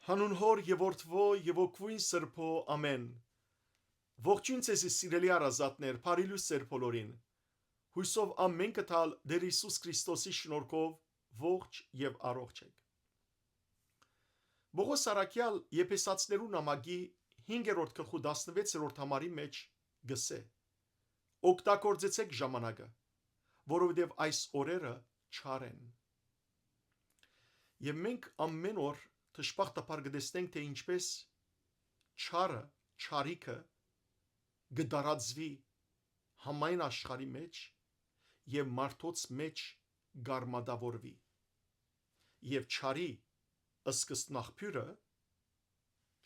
Հանուն Հոր եւ Որդվո եւ Օգվույն Սրբո ամեն։ Ողջույն ձեզ սիրելի առազատներ, բարի լույս ձեր բոլորին։ Հույսով ամեն կտալ Տեր Հիսուս Քրիստոսի շնորհքով ողջ եւ առողջ եք։ Բողոս Արաքյալ Եփեսացիներու նամակի 5-րդ գլխու 16-րդ համարի մեջ գսե. Օգտագործեցեք ժամանակը, որովհետև այս օրերը չար են։ Եվ մենք ամեն օր դժբախտաբար կտեսնենք, թե ինչպես չարը, չարիքը գդարածվի համայն աշխարհի մեջ եւ մարդոց մեջ գարմադավորվի։ Եվ չարի սկզբնաղբյուրը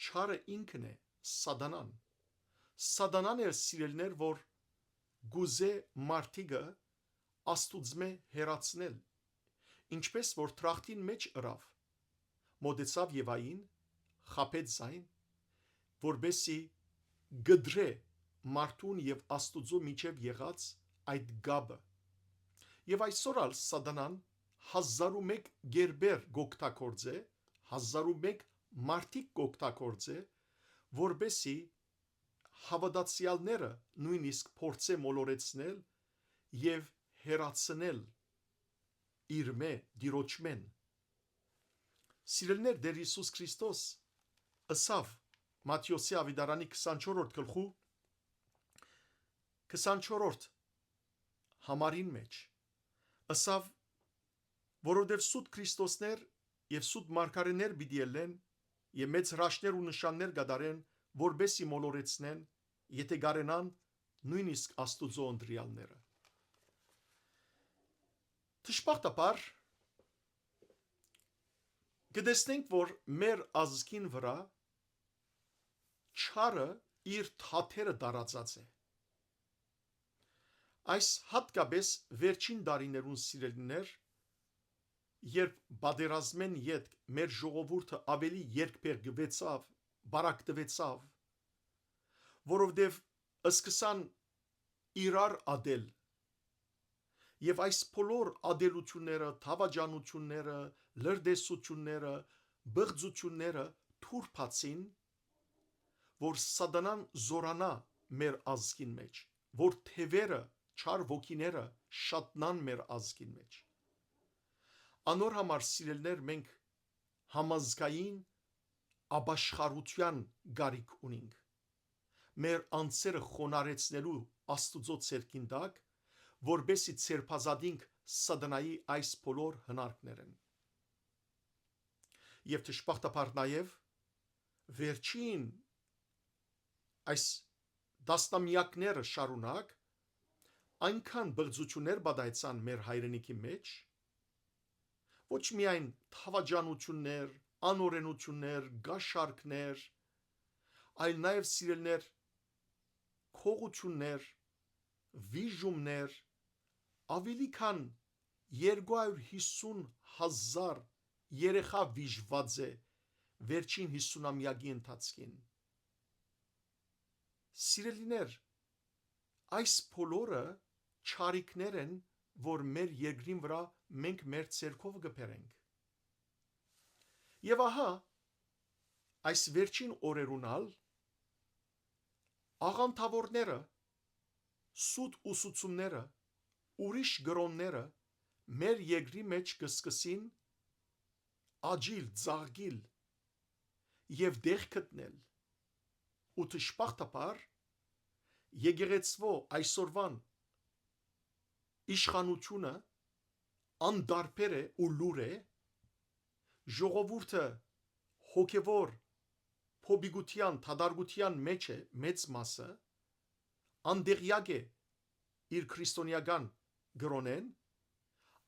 չարը ինքն է, սատանան։ Սատանան էր սիրելներ, որ գուզե մարդիկը աստուծմե հերացնել, ինչպես որ թրախտին մեջ ըրավ, մոտեցավ Եվային, խաբեց զայն, որբեսի գդրե մարդուն եւ աստուծո միջև եղած այդ գաբը։ Եվ այսօր ալ սատանան 1001 գերբեր գոկտակորձե, 1001 մարդիկ գոկտակորձե, որբեսի հավատացյալները նույնիսկ փորձե մոլորեցնել եւ հերացնել իր մե դիրոճմեն։ Սիրելներ, Տեր Հիսուս Քրիստոս ըսավ Մատթեոսի ավետարանի 24-րդ գլխու 24-րդ համարին մեջ ըսավ, որովհետև սուտ Քրիստոսներ եւ սուտ մարգարեներ պիտի ելեն եւ մեծ հրաշքներ ու նշաններ կատարեն, որբեսի մոլորեցնեն, եթե գարենան նույնիսկ Աստուծո ընտրյալները։ Դժբախտաբար կտեսնենք, որ մեր ազգին վրա չարը իր թաթերը տարածած է։ Այս հատկապես վերջին տարիներուն սիրելիներ, երբ պատերազմեն յետ մեր ժողովուրդը ավելի երկբեր գվեցավ, բարակտվեցավ, որովհետև սկսան իրար ադել, եւ այս բոլոր ադելությունները, թավաջանությունները, լրդեսությունները, բղծությունները թուրփացին, որ սատանան զորանա մեր ազգին մեջ, որ թևերը, չար ոգիները շատնան մեր ազգին մեջ։ Անոր համար սիրելներ, մենք համազգային ապաշխարության գարիք ունենք։ Մեր անձերը խոնարեցնելու Աստուծո ցերկին տակ, որբեսի ցերպազատինք սատանայի այս բոլոր հնարքներն։ Եվ դժբախտաբար նաև վերջին այս դասնամյակները շարունակ այնքան բղծություններ բադայցան մեր հայրենիքի մեջ, ոչ միայն թավաջանություններ, անօրենություններ, գաշարքներ, այլ նաև սիրելներ քողություններ, վիժումներ, ավելի քան 250,000 երեխա վիժված է վերջին 50-ամյակի ընթացքին։ Սիրելիներ, այս բոլորը չարիքներ են, որ մեր երկրին վրա մենք մեր ցերկով կբերենք։ Եվ ահա այս վերջին օրերունալ աղանդավորները, սուտ ուսուցումները, ուրիշ գրոնները մեր երկրի մեջ կսկսին աճիլ, ծաղկիլ եւ դեղ գտնել, ու դժբախտաբար եկեղեցվո այսօրվան իշխանությունը անդարբեր է ու լուր է, ժողովուրդը հոգևոր փոբիգության, թադարգության մեջ է մեծ մասը, անդեղյակ է իր քրիստոնեական գրոնեն,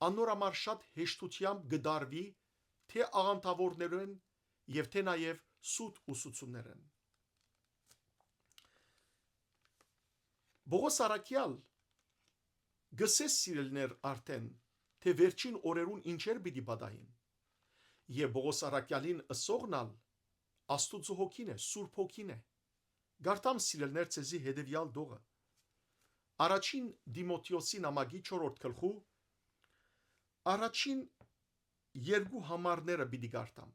անոր համար շատ հեշտությամբ գդարվի թե աղանդավորներն եւ թե նաեւ սուտ ուսուցումներն։ Բողոս Արաքյալ գսես սիրելներ արդեն, թե վերջին օրերուն ինչեր պիտի պատահին, եւ Բողոս Արաքյալին ըսողնալ Աստուծո հոգին է, Սուրբ հոգին է։ Գարտամ սիրելներ ցեզի հետևյալ դողը։ Առաջին Դիմոթեոսի նամակի 4-րդ գլխու առաջին երկու համարները պիտի գարտամ։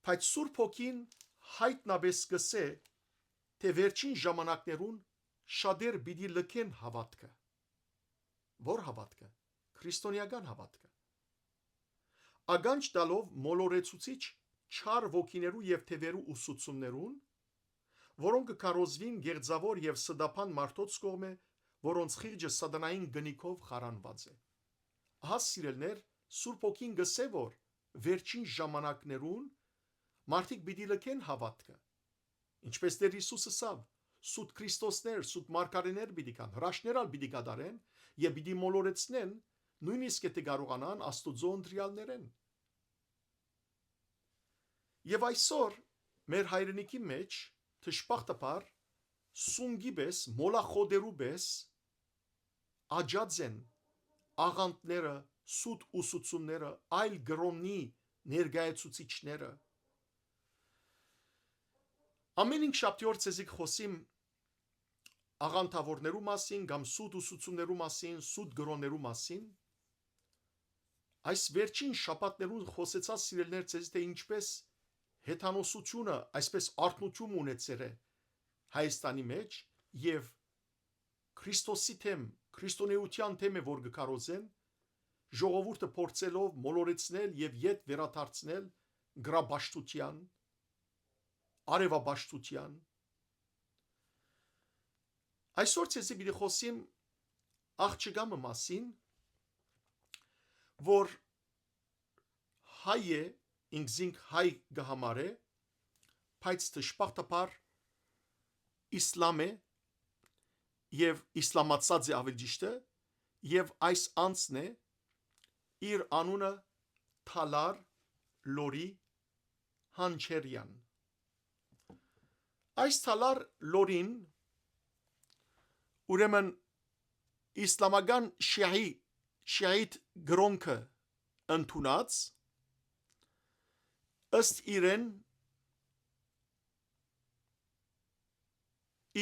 Բայց Սուրբ Հոգին հայտնաբես գսե, թե վերջին ժամանակներուն շատեր պիտի լքեն հավատքը։ Որ հավատքը։ Քրիստոնեական հավատքը։ Ագանջ տալով մոլորեցուցիչ չար ոգիներու եւ թևերու ուսուցումներուն, որոնք կարոզվին գերձավոր եւ սդափան մարդոց կողմէ, որոնց խիղճը սատանային գնիքով խարանված է։ Ահա սիրելներ, Սուրբ Հոգին գսե, որ վերջին ժամանակներուն մարդիկ պիտի լքեն հավատքը։ Ինչպես Տեր Հիսուսը ասավ, սուտ Քրիստոսներ, սուտ մարգարեներ պիտի կան, հրաշքներ պիտի կատարեն եւ պիտի մոլորեցնեն, նույնիսկ եթե կարողանան Աստուծո ընտրյալներեն։ Եվ այսօր մեր հայրենիքի մեջ թշպախտապար սունգի պես, մոլախոդերու պես աջած են աղանդները, սուտ ուսուցումները, այլ գրոնի ներկայացուցիչները։ Ամեն ինչ շաբթի օր ցեզի խոսիմ աղանդավորներու մասին, կամ սուտ ուսուցումներու մասին, սուտ գրոններու մասին։ Այս վերջին շաբաթներուն խոսեցա սիրելներ ցեզի, թե ինչպես հեթանոսությունը այսպես արթնություն ունեցել է Հայաստանի մեջ եւ Քրիստոսի թեմ, քրիստոնեության թեմ է, որ գկարոզեն, ժողովուրդը փորձելով մոլորեցնել եւ յետ վերադարձնել գրաբաշխության, արևաբաշխության։ Այսօր ցեզի պիտի խոսիմ աղջկամը մասին, որ հայ է, ինքզինք հայ գհամարե, բայց թշպախտապար իսլամ է եւ իսլամացած է ավելի ճիշտը, եւ այս անձն է, իր անունը Թալար Լորի Հանչերյան։ Այս Թալար Լորին ուրեմն իսլամական շիայիտ գրոնքը ընդունած, ըստ իրեն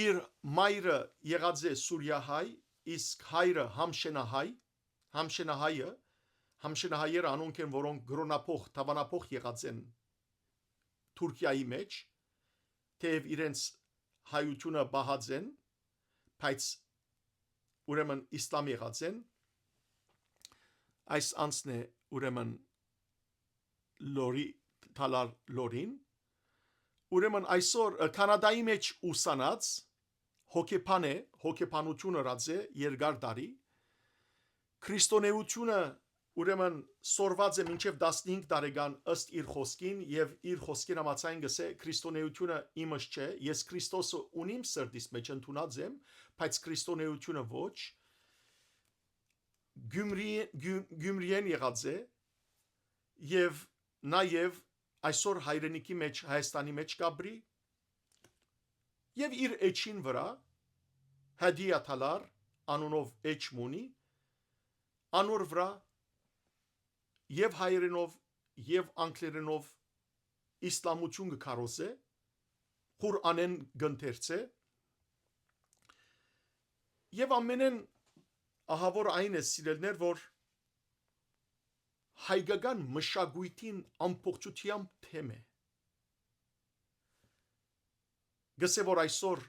իր մայրը եղած է սուրիահայ, իսկ հայրը համշենահայերը անոնք են, որոնք գրոնափոխ, թավանափոխ եղած են Թուրքիայի մեջ, թեև իրենց հայությունը բահած են, բայց ուրեմն իսլամ եղած են, այս անձն է ուրեմն Թալար Լորին, ուրեմն այսօր Կանադայի մեջ ուսանած հոգեբան է, հոգեբանությունը ռած է երկար տարի, քրիստոնեությունը ուրեմն սորված է մինչև 15 տարեկան ըստ իր խոսքին, եւ իր խոսքին համաձայն գսե քրիստոնեությունը իմս չէ, ես Քրիստոսը ունիմ սրտիս մեջ ընդունած եմ, բայց քրիստոնեությունը ոչ, Գյումրիեն եղած է, եւ նաեւ այսօր հայրենիքի մեջ, Հայաստանի մեջ կաբրի, եւ իր էջին վրա Հադիա Թալար անունով էջ մունի, անոր վրա եւ հայերենով եւ անգլերենով իսլամություն կքարոզե, Ղուրանեն գընթերցե, եւ ամենեն ահավոր այն է սիրելներ, որ հայկական մշակույթին ամբողջությամբ թեմ է։ Գսե որ այսօր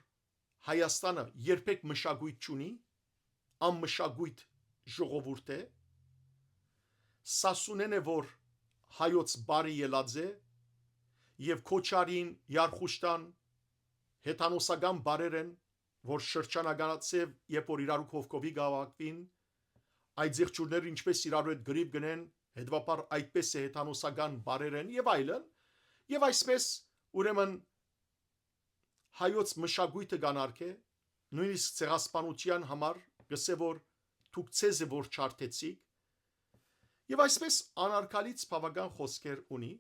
Հայաստանը երբեք մշակույթ չունի, անմշակույթ ժողովուրդ է, Սասունեն է, որ հայոց բարի ելած է, եւ Քոչարին, Յարխուշտան, հեթանոսական բարեր են, որ շրջանագանացև, երբ որ իրարու կողքովի գավակվին, այդ զեղչուրները ինչպես իրարու հետ գրիվ գնեն, հետվապար այդպես է հեթանոսական բարեր են եւ այլն, եւ այսպես ուրեմն հայոց մշակույթը կանարգե, նույնիսկ ցեղասպանության համար գսե որ դուք ցեզ է որ չարթեցիք, եւ այսպես անարգալից բավական խոսքեր ունի։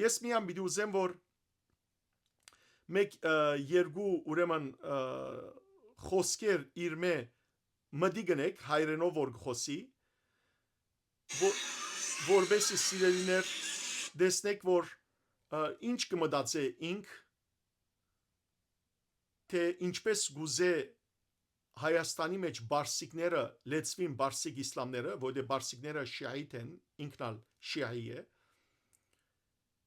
Ես միան պիտի ուզեմ, որ մեկ երկու ուրեմն խոսքեր իր մե մտի գնեք հայրենով որ խոսի, որբեսի սիրելիներ դեսնեք, որ ինչ կմտածե ինք, թե ինչպես գուզե Հայաստանի մեջ բարսիկները լեցվին բարսիկ իսլամները, որտեղ բարսիկները շիայիտ են, ինքնալ շիայի է,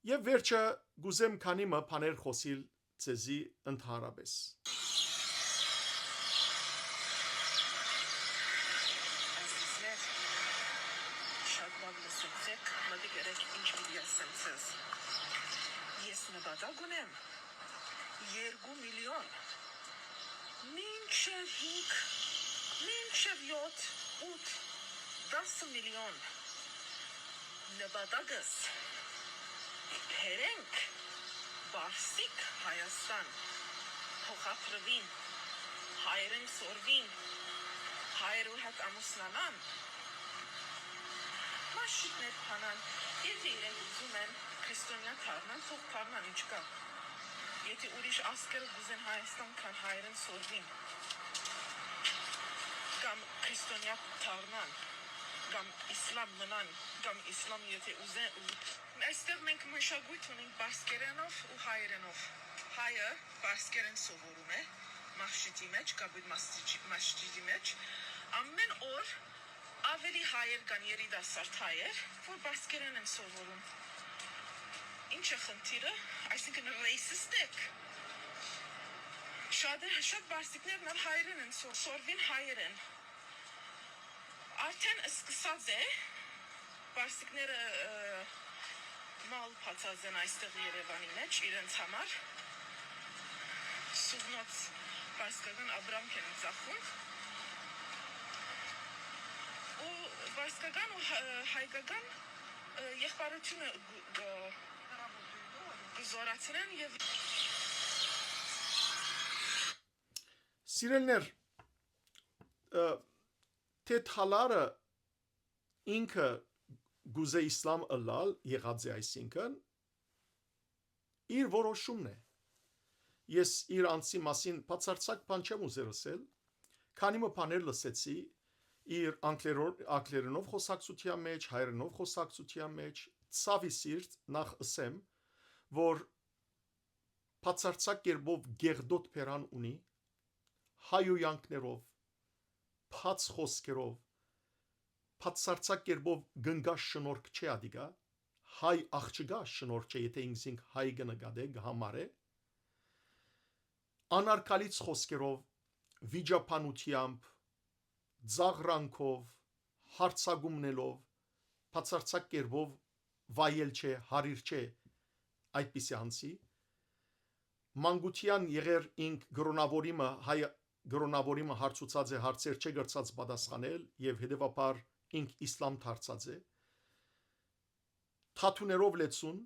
Եվ վերջը գուզեմ քանի մը բաներ խոսիլ ցեզի ընդհանրապես։ Ազիզներ, շատ լավ լսեցեք, մտիկ երեք ինչ պիտի ասեմ ձեզ։ Ես նպատակ ունեմ 2 միլիոն, մինչև 5, մինչև 7, 8, 10 միլիոն նպատակս բերենք Բարսիկ Հայաստան, փոխադրվին, հայերեն սորվին, հայերու հետ ամուսնանան, մաշիկներ փանան, եթե իրենք ուզում են քրիստոնյա դառնան, թող դառնան, ինչ կա։ Եթե ուրիշ ազգերը գուզեն Հայաստան, քան հայերեն սորվին, կամ քրիստոնյա դառնան, կամ իսլամ մնան, կամ իսլամ եթե ուզեն, այստեղ մենք մշակույթ ունենք բարսկերենով ու հայերենով։ Հայը բարսկերեն սովորում է, մաշճի մեջ, կաբույտ մաշճի մեջ, ամեն օր ավելի հայեր կան երիտասարդ հայեր, որ բարսկերեն են սովորում։ Ինչ է խնդիրը, այսինքն ռեյսիստ եք։ Շատ բարսիկներն ալ հայերեն են սորվին հայերեն։ Արդեն սկսած է, բարսիկները մալ փացած են այստեղ Երևանի մեջ, իրենց համար, սուգնոց բարսկական Աբրամք են ծախում, ու բարսկական ու հայկական եղբարությունը գզորացնեն և Սիրելներ, թե թալարը ինքը գուզե իսլամ ըլալ եղած է, այսինքն իր որոշումն է։ Ես իր անձի մասին բացարձակ բան չեմ ուզել ասել, քանի մը բաներ լսեցի իր անգլերենով խոսակցության մեջ, հայերենով խոսակցության մեջ, ցավի սիրտ նախ ասեմ, որ բացարձակ կերպով գեղդոտ փերան ունի, հայոյանքներով, փաց խոսքերով, բացարձակ կերպով գնգաշ շնորհք չէ ադիգա, հայ աղջկա շնորհք չէ, եթե ինքսինք հայ գնկադե համարե, անարգալից խոսքերով, վիճապանությամբ, ձաղրանքով, հարցագումնելով, բացարձակ կերպով վայել չէ, հարիր չէ այդպիսի անձի, մանկության եղեր ինք գրոնավորիմը հարցուցած է, հարցեր չէ գրծած պատասխանել եւ հետեւաբար ինք իսլամ դարձած է, թաթուներով լեցուն,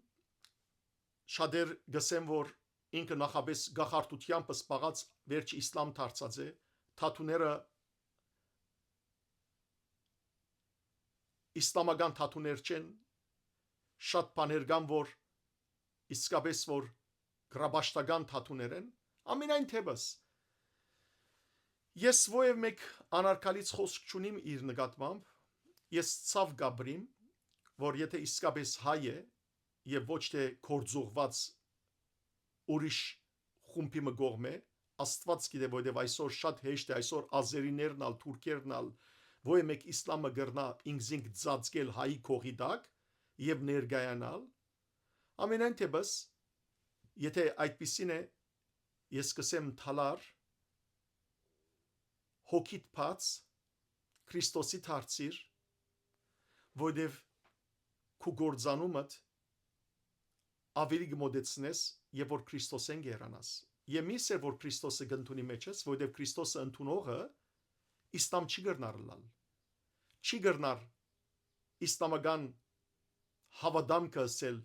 շատեր գսեն, որ ինքը նախապես գախարտությամբ սպաղած վերջ իսլամ դարձած է, թաթուները իսլամական թաթուներ չեն, շատ բաներ կան, որ իսկապես որ գրաբաշտական թաթուներ են, ամենայն թեպս ես ովև մեկ անարգալից խոսք չունիմ իր նկատմամբ, ես ցավ գաբրիմ, որ եթե իսկապես հայ է եւ ոչ թե կորձողված ուրիշ խումբի մգողմ է, Աստված գիտե, որովհետեւ այսօր շատ հեշտ է, այսօր ազերիներն ալ, թուրքերն ալ, ովև մեկ իսլամը գրնա ինքզինք ծածկել հայի կողի տակ եւ ներգայանալ, ամենայն թեպս եթե այդպիսին է, ես կսեմ թալար հոգիտ բաց Քրիստոսի դարձիր, որովհետև քու գործանումդ ավելի գմոդեցնես եւ որ Քրիստոսեն գերանաս։ Եվ միս է որ Քրիստոսը գտնունի մեջ ես, որովհետև Քրիստոսը ընդունողը իսլամ չի գրնար լալ։ Չի գրնար իսլամական հավատամքը ասել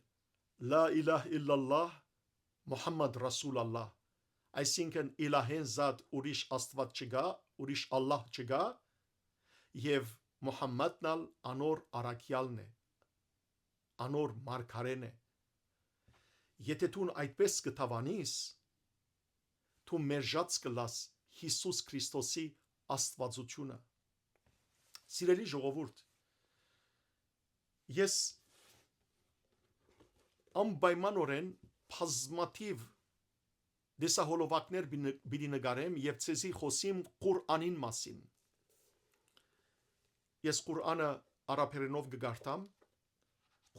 լա իլահ իլլալլահ Մուհամմադ Ռասուլալլահ, այսինքն իլահեն զատ ուրիշ Աստված չկա, ուրիշ Ալլահ չկա եւ Մուհամմադն ալ անոր արաքյալն է, անոր մարգարեն է։ Եթե դու այդպես կտավանիս, դու մերժած կլաս Հիսուս Քրիստոսի աստվածությունը։ Սիրելի ժողովուրդ, ես անպայմանորեն բազմաթիվ դեսահոլովակներ բիդի նկարեմ եւ ցեզի խոսիմ Ղուր'անին մասին։ Ես Ղուր'անը արաբերենով կգարտամ,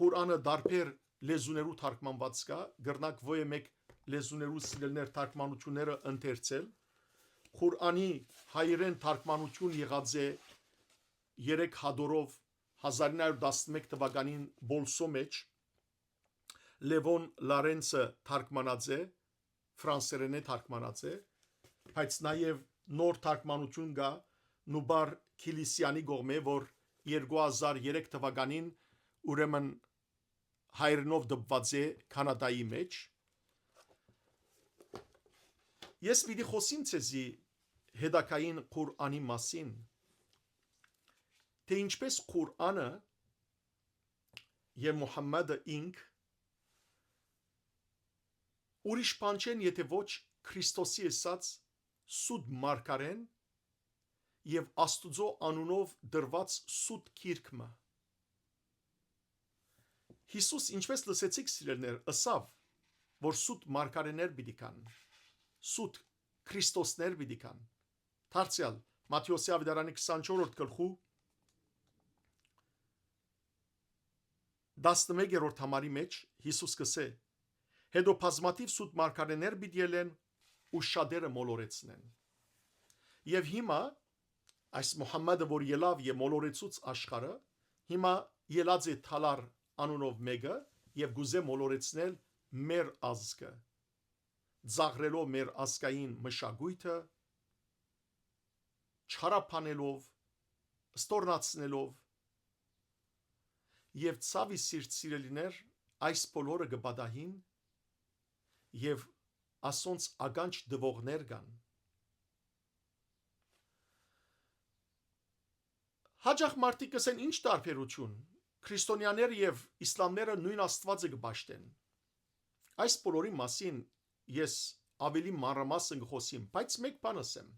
Ղուր'անը դարբեր լեզուներու թարգմանված կա, գրնակ ոյե մեկ լեզուներու սիրելներ թարգմանությունները ընթերցել։ Ղուրանի հայերեն թարգմանություն եղած է 3 հադորով 1911 թվականին Բոլսո մեջ Լևոն Լարենցը թարգմանած է, ֆրանսերեն է թարգմանած է, բայց նաև նոր թարգմանություն կա Նուբար Քիլիսյանի կողմէ, որ 2003 թվականին ուրեմն հայերենով դպված է Կանադայի մեջ։ Ես պիտի խոսիմ ցեզի հետակային Ղուրանի մասին, թե ինչպես Ղուրանը եւ Մուհամմադը ինք ուրիշ բան չեն, եթե ոչ Քրիստոսի ասած սուտ մարգարեն եւ Աստուծո անունով դրված սուտ գիրքը։ Հիսուս, ինչպես լսեցիք սիրելներ, ըսավ, որ սուտ մարգարեներ պիտի կան, սուտ Քրիստոսներ պիտի կան։ Դարձյալ Մատթեոսի ավետարանի 24-րդ գլխու 11-րդ համարի մեջ Հիսուս կսե. հետո բազմաթիվ սուտ մարգարեներ պիտի ելեն ու շատերը մոլորեցնեն։ Եվ հիմա այս Մուհամմադը, որ ելավ եւ մոլորեցուց աշխարհը, հիմա ելած է Թալար անունով մեկը եւ գուզե մոլորեցնել մեր ազգը, ծաղրելով մեր ազգային մշակույթը, չարապանելով, ստորնացնելով եւ ցավի սիրտ սիրելիներ այս բոլորը կբադահին եւ ասոնց ականջ դվողներ կան։ Հաջող մարդիկ կսեն ինչ տարբերություն, քրիստոնյաները եւ իսլամները նույն Աստվածը կբաշտեն։ Այս բոլորի մասին ես ավելի մանրամասն կխոսեմ, բայց մեկ բան ասեմ։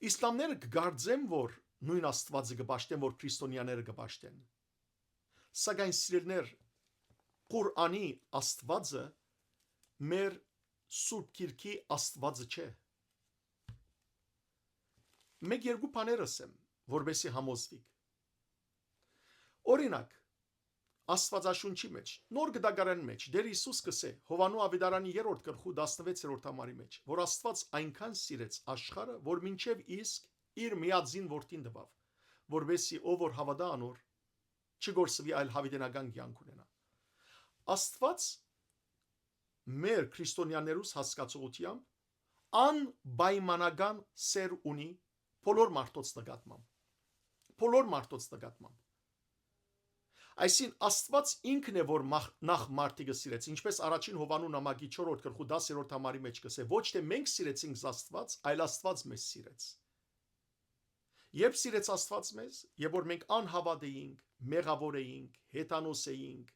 Իսլամները կգարձեն, որ նույն Աստվածը կբաշտեն, որ քրիստոնյաները կբաշտեն։ Սակայն սիրելներ, Ղուրանի Աստվածը մեր Սուրբ Գիրքի Աստվածը չէ։ Մեկ երկու բաներ ասեմ, որովհետեւ համոզվիք։ Օրինակ, Աստվածաշունչի մեջ, նոր գդագարանի մեջ Տեր Հիսուս կսե Հովանու ավետարանի 3-րդ գլխու 16-րդ համարի մեջ, որ Աստված այնքան սիրեց աշխարհը, որ մինչև իսկ իր միածին որդին տվավ, որովհետեւ ով որ հավատա անոր չգործվի, այլ հավիտենական կյանք ունենա։ Աստված մեր քրիստոնյաներուս հասկացողությամբ անպայմանական սեր ունի բոլոր մարդոց նկատմամբ։ Այսին Աստված ինքն է, որ նախ մարդիկը սիրեց, ինչպես առաջին Հովանու նամակի 4-րդ գլխու 10-րդ համարի մեջ կսե, ոչ թե մենք սիրեցինք Աստված, այլ Աստված մեզ սիրեց։ Երբ սիրեց Աստված մեզ, եւ որ մենք անհավատ էինք, մեղավոր էինք, հեթանոս էինք,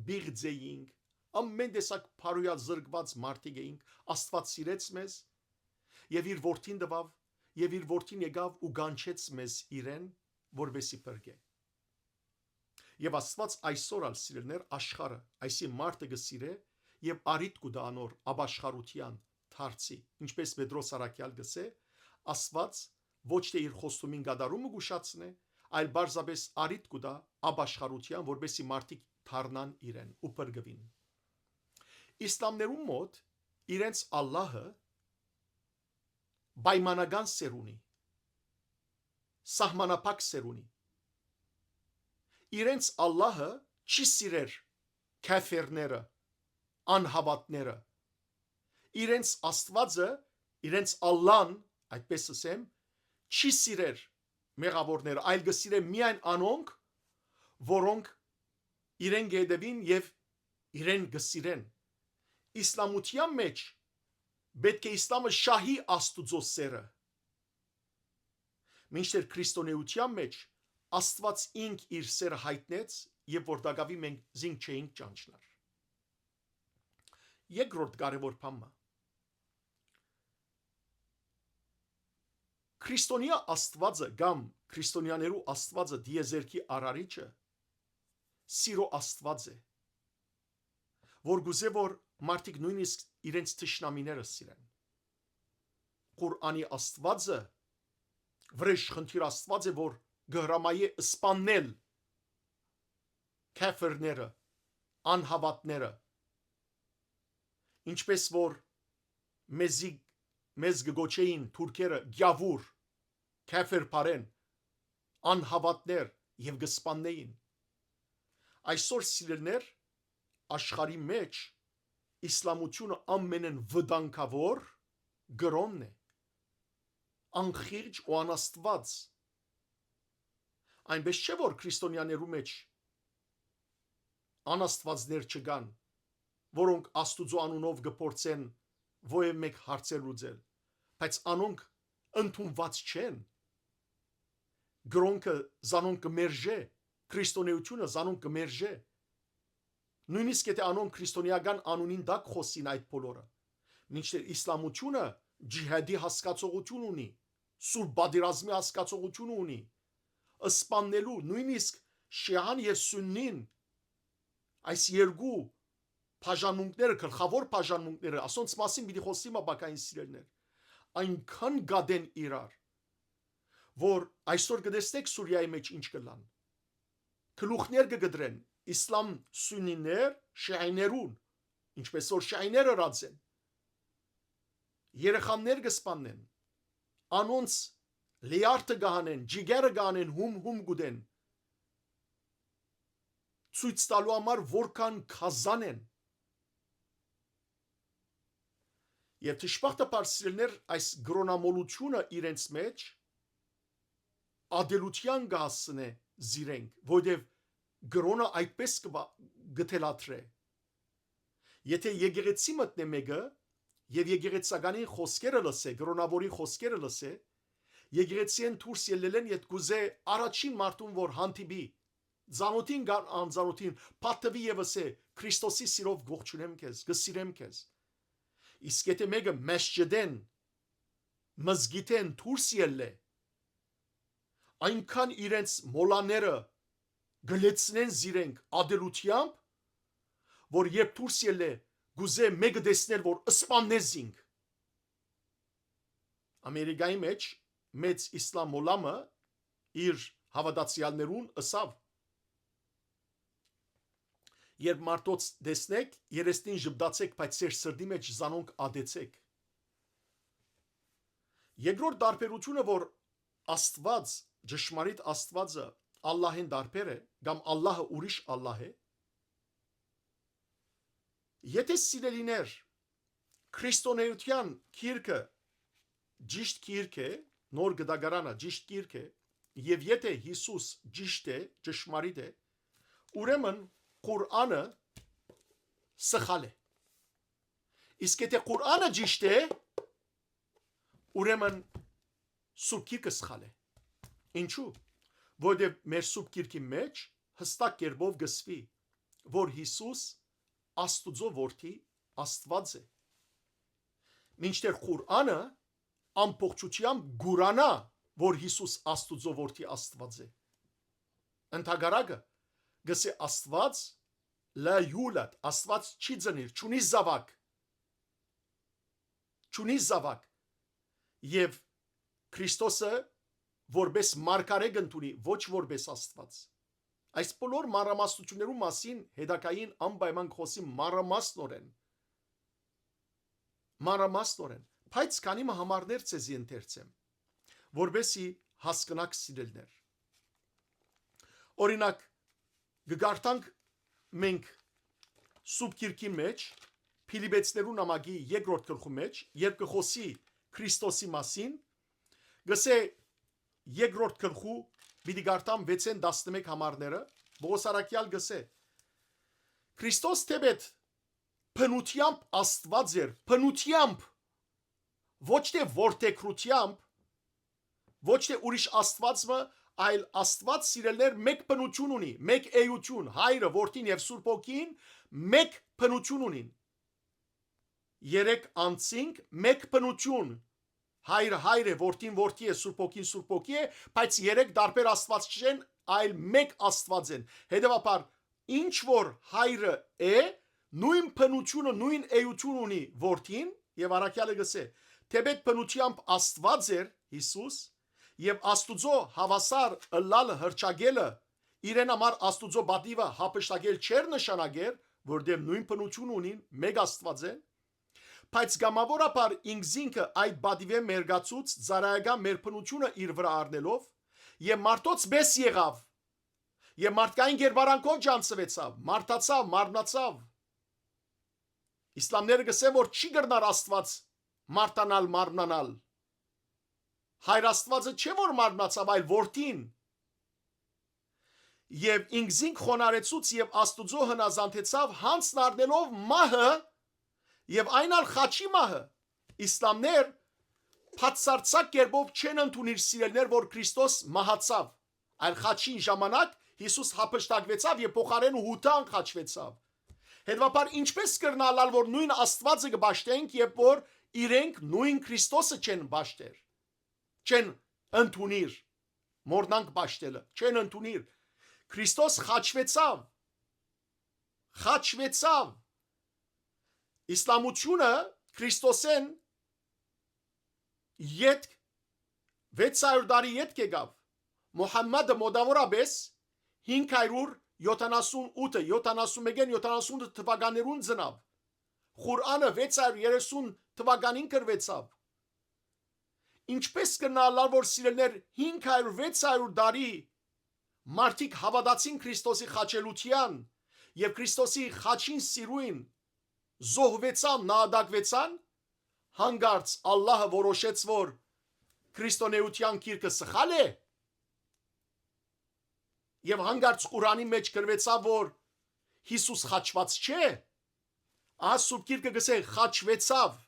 բիղձ էինք, ամեն տեսակ փարոյա զրկված մարդիկ էինք, Աստված սիրեց մեզ եւ իր որդին տվավ, եւ իր որդին եկավ ու գանչեց մեզ իրեն, որովհետեւ փրկե։ Եվ Աստված այսօր ալ սիրելներ աշխարհը, այսի մարդը կսիրե եւ արիտ կուտա անոր աբաշխարության դարձի, ինչպես Պետրոս Արաքյալ գսե, Աստված ոչ թե իր խոստումին գադարումը գուշացնե, այլ բարձաբես արիտ կուտա աբաշխարության, որովհետեւ մարդիկ դառնան իրեն ու փրկվին։ Իսլամներում մոտ իրենց Ալլահը պայմանական սեր ունի, սահմանափակ սեր ունի։ Իրենց Ալլահը չի սիրեր քաֆիրները, անհավատները։ Իրենց Աստվածը, իրենց Ալլան, այդպես ասեմ, չի սիրեր մեղավորները, այլ կսիրե միայն անոնք, որոնք իրեն գեդևին եւ իրեն կսիրեն։ Իսլամության մեջ պետք է իսլամը շահի Աստուծո սերը։ Մինչդեռ քրիստոնեության մեջ Աստված ինք իր սերը հայտնեց եւ որ դակավի մենք զինք չէինք ճանչնար։ Երկրորդ կարևոր բանը քրիստոնյա Աստվածը կամ քրիստոնյաներու Աստվածը դիեզերքի արարիչը սիրո Աստված է, որ գուզե որ մարդիկ նույնիսկ իրենց թշնամիները սիրեն։ Ղուրանի Աստվածը վրեժ խնդիր Աստված է, որ գհրամայի սպանել քաֆիրները, անհավատները, ինչպես որ մեզ գոչեին թուրքերը գյավուր, քեֆեր բարեն, անհավատներ եւ գսպաննեին։ Այսօր սիրելներ, աշխարհի մեջ իսլամությունը ամենեն վտանգավոր գրոնն է, անխիղճ ու անաստված։ Այնպես չէ որ քրիստոնյաներու մեջ անաստվածներ չկան, որոնք Աստուծո անունով գործեն ովև մեկ հարցեր լուծել, բայց անոնք ընդունված չեն։ Գրոնքը զանոնք կմերժե, քրիստոնեությունը զանոնք կմերժե։ Նույնիսկ եթե անոնք քրիստոնեական անունին դակ խոսին այդ բոլորը, մինչդեռ իսլամությունը ջիհադի հասկացողություն ունի, սուրբ բادرազմի հասկացողություն ունի, սպաննելու նույնիսկ շիան եւ սուննին, այս երկու բաժանմունքները, գլխավոր բաժանմունքները, ասոնց մասին պիտի խոսի մաբակային սիրելներ, այնքան գադեն իրար, որ այսօր կտեսնեք Սուրիայի մեջ ինչ կլան։ Գլուխներ կգդրեն իսլամ սուննիներ շիաներուն, ինչպես որ շիաները ռաձեն, երեխաներ կսպանեն, անոնց լիարդը գահանեն, ջիգերը գահանեն, հում գուդեն, ցույց տալու համար որքան քազան են։ Եվ թշպախտապար սիրելներ, այս գրոնամոլությունը իրենց մեջ ադելության գասն է զիրենք, որովհետև գրոնը այդպես գտելաթրե։ Եթե եկեղեցի մտնե մեկը եւ եկեղեցականին խոսքերը լսե, գրոնավորի խոսքերը լսե, եկեղեցին դուրս ելել են իդ գուզե առաջին մարդուն որ հանդիպի, ծանոթին գան անծանոթին, պատվի եւս է Քրիստոսի սիրով ողջունեմ քեզ, գսիրեմ քեզ։ Իսկ եթե մեկը մեսջդեն մզգիտեն դուրս ելլե, այնքան իրենց մոլաները գլեցնեն զիրենք ադելությամբ, որ երբ դուրս ելե գուզե մեկը տեսնել որ սպաննեզինք։ Ամերիկայի մեջ մեծ իսլամ մոլամը իր հավատացյալներուն ըսավ, երբ մարդոց տեսնեք, երեսնին ժպտացեք, բայց ձեր սրտի մեջ զանոնք ադեցեք։ Երկրորդ տարբերությունը, որ Աստված, ճշմարիտ Աստվածը Ալլահին դարբեր է, կամ Ալլահը ուրիշ Ալլահ է, եթե սիրելիներ քրիստոնեության քիրքը ճիշտ քիրք է, նոր գդագարանը ճիշտ քիրք է, եւ եթե Հիսուս ճիշտ է, ճշմարիտ է, ուրեմն Ղուրանը սխալ է։ Իսկ եթե Ղուրանը ճիշտ է, ուրեմն Սուրբ Գիրքը սխալ է։ Ինչու՞։ Որովհետև մեր Սուրբ Գիրքի մեջ հստակ կերպով գսվի, որ Հիսուս Աստուծո որդի Աստված է։ Մինչդեռ Ղուրանը ամբողջությամբ գուրանա, որ Հիսուս Աստուծո որդի Աստված է։ Ընդհակառակը գսե Աստված լա յուլատ, Աստված չի ծնիր, չունի զավակ, եւ Քրիստոսը որպես մարգարե կընդունի, ոչ որպես Աստված։ Այս բոլոր մանրամասնություններու մասին հետագային անպայման խոսի մանրամասնորեն, բայց քանի համարներ ցեզի ընթերցեմ, որբեսի հասկնաք սիրելներ։ Օրինակ գարտանք մենք Սուրբ Գիրքի մեջ Փիլիպեցներու նամակի 2-րդ գլխի մեջ, երբ կխոսի Քրիստոսի մասին, գսե 2-րդ գլխու պիտի գարտամ 6-11 համարները, Պողոս առաքյալ գսե Քրիստոս թեպետ բնությամբ Աստված էր, բնությամբ, ոչ թե որդեգրությամբ, ոչ թե ուրիշ Աստվածը, այլ Աստված սիրելներ մեկ բնություն ունի, մեկ էություն, Հայրը, Որդին եւ Սուրբ Հոգին մեկ բնություն ունին։ Երեք անձինք մեկ բնություն, Հայրը Հայր է, Որդին Որդի է, Սուրբ Հոգին Սուրբ Հոգի է, բայց երեք տարբեր Աստված չեն, այլ մեկ Աստված են։ Հետևաբար ինչ որ Հայրը է, նույն բնությունը, նույն էություն ունի Որդին, եւ առաքյալը գսե թեպետ բնությամբ Աստված էր Հիսուս, եւ Աստուծո հավասար ըլլալը հրճագելը իրեն համար Աստուծո բադիվը հապշտակել չեր նշանակեր, որտեղ նույն բնություն ունին, մեկ Աստված են, բայց գամավորապես ինքզինքը այդ բադիվե մերգացուց ծարայական մեր բնությունը իր վրա առնելով եւ մարդոց բես եղավ եւ մարդկային գերբարանքով ջանցվեցավ, մարդացավ, մարմնացավ։ Իսլամները գսեն, որ չի գրնար Աստված մարդանալ, մարմնանալ։ Հայր Աստվածը չէ որ մարմնացավ, այլ որդին։ Եվ ինքզինք խոնարեցուց եւ Աստուծո հնազանդեցավ հանցն առնելով մահը եւ այնալ խաչի մահը։ Իսլամներ բացարձակ կերպով չեն ընդունիր սիրելներ, որ Քրիստոս մահացավ, այլ խաչի ժամանակ Հիսուս հափշտակվեցավ եւ փոխարեն հութան խաչվեցավ։ Հետևաբար ինչպես կրնալալ որ նույն Աստվածը կբաշտենք, երբ որ իրենք նույն Քրիստոսը չեն բաշտեր, չեն ընդունիր, մորնանք բաշտելը, չեն ընդունիր։ Քրիստոս խաչվեցավ։ Իսլամությունը Քրիստոսեն յետ 600 տարի յետ կգավ։ Մուհամմադը մոդավորապես 578 թվականներուն ծնավ։ Ղուրանը 630 թվականին գրվեցավ։ Ինչպես կնալար որ սիրելներ 500-600 տարի մարդիկ հավատացին Քրիստոսի խաչելության եւ Քրիստոսի խաչին սիրույն զոհվեցան, նահատակվեցան, հանգարց Ալլահը որոշեց որ քրիստոնեության գիրքը սխալ է եւ հանգարց Ղուրանի մեջ գրվեցավ որ Հիսուս խաչված չէ, ասում գիրքը գսե խաչվեցավ։